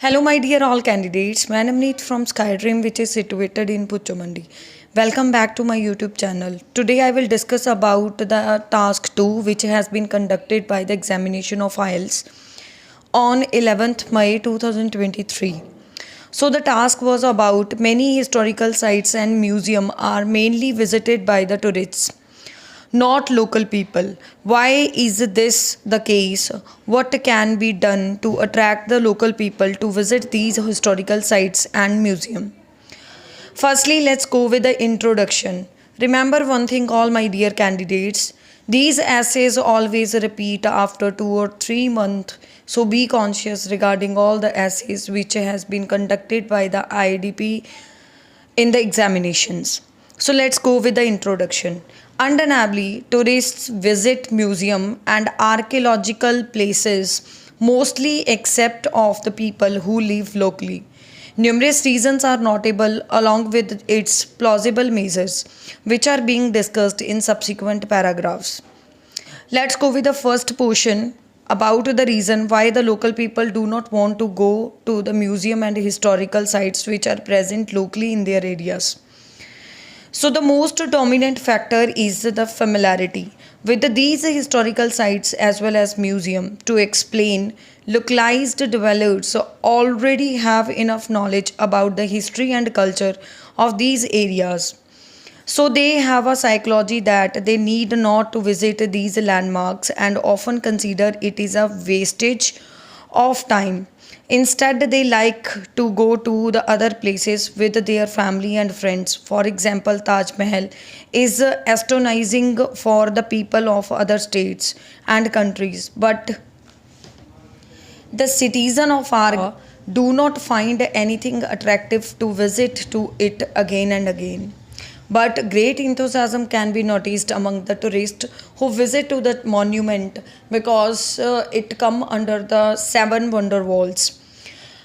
Hello, my dear all candidates. My name is from Skydream, which is situated in Puchomandi. Welcome back to my YouTube channel. Today, I will discuss about the task 2, which has been conducted by the examination of IELTS on 11th May 2023. So, the task was about many historical sites and museums are mainly visited by the tourists, not local people. Why is this the case? What can be done to attract the local people to visit these historical sites and museum? Firstly, let's go with the introduction. Remember one thing, all my dear candidates, these essays always repeat after 2 or 3 months. So be conscious regarding all the essays which has been conducted by the IDP in the examinations. So let's go with the introduction. Undeniably, tourists visit museum and archaeological places mostly except of the people who live locally. Numerous reasons are notable along with its plausible measures, which are being discussed in subsequent paragraphs. Let's go with the first portion about the reason why the local people do not want to go to the museum and historical sites which are present locally in their areas. So, the most dominant factor is the familiarity with these historical sites as well as museum. To explain, localized dwellers already have enough knowledge about the history and culture of these areas. So they have a psychology that they need not to visit these landmarks and often consider it is a wastage of time. Instead, they like to go to the other places with their family and friends. For example, Taj Mahal is astonishing for the people of other states and countries, but the citizen of our do not find anything attractive to visit to it again and again. But great enthusiasm can be noticed among the tourists who visit to the monument because it come under the seven wonder walls.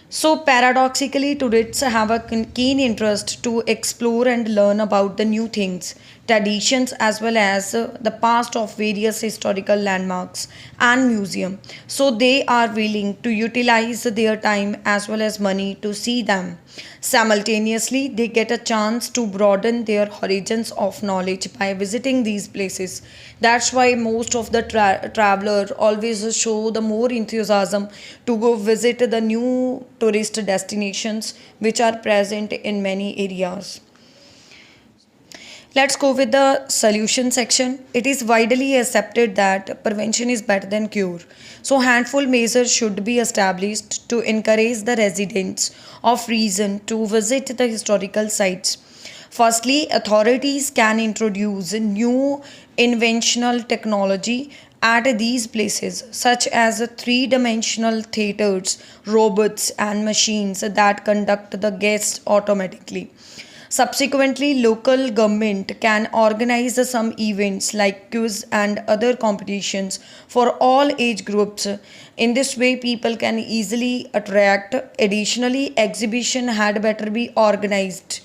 So, paradoxically, tourists have a keen interest to explore and learn about the new things, traditions, as well as the past of various historical landmarks and museum. So, they are willing to utilize their time as well as money to see them. Simultaneously, they get a chance to broaden their horizons of knowledge by visiting these places. That's why most of the traveler always show the more enthusiasm to go visit the new tourist destinations which are present in many areas. Let's go with the solution section. It is widely accepted that prevention is better than cure. So, handful measures should be established to encourage the residents of region to visit the historical sites. Firstly, authorities can introduce new inventional technology at these places, such as three-dimensional theaters, robots, and machines that conduct the guests automatically. Subsequently, local government can organize some events like quiz and other competitions for all age groups. In this way, people can easily attract. Additionally, exhibition had better be organized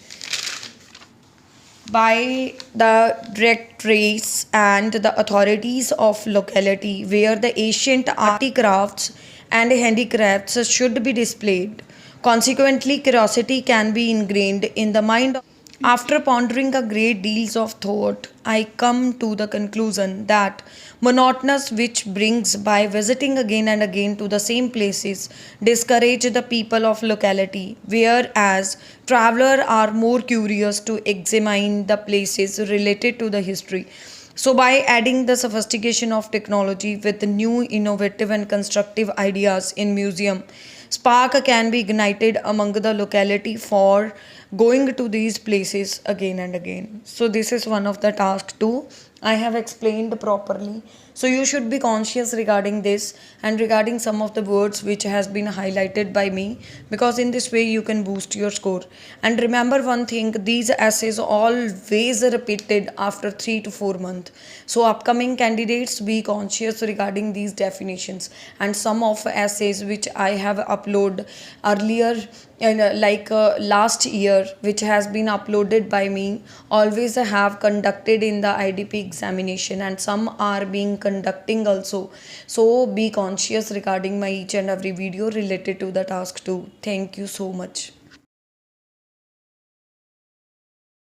by the directorates and the authorities of locality where the ancient artifacts and handicrafts should be displayed. Consequently, curiosity can be ingrained in the mind. After pondering a great deals of thought, I come to the conclusion that monotonous which brings by visiting again and again to the same places discourage the people of locality, whereas travelers are more curious to examine the places related to the history. So, by adding the sophistication of technology with the new innovative and constructive ideas in museum, spark can be ignited among the locality for going to these places again and again. So, this is one of the task too. I have explained properly. So, you should be conscious regarding this and regarding some of the words which has been highlighted by me, because in this way you can boost your score. And remember one thing, these essays always repeated after 3 to 4 months. So upcoming candidates, be conscious regarding these definitions, and some of essays which I have uploaded earlier and last year which has been uploaded by me, always I have conducted in the IDP examination, and some are being conducting also. So be conscious regarding my each and every video related to the task 2. Thank you so much.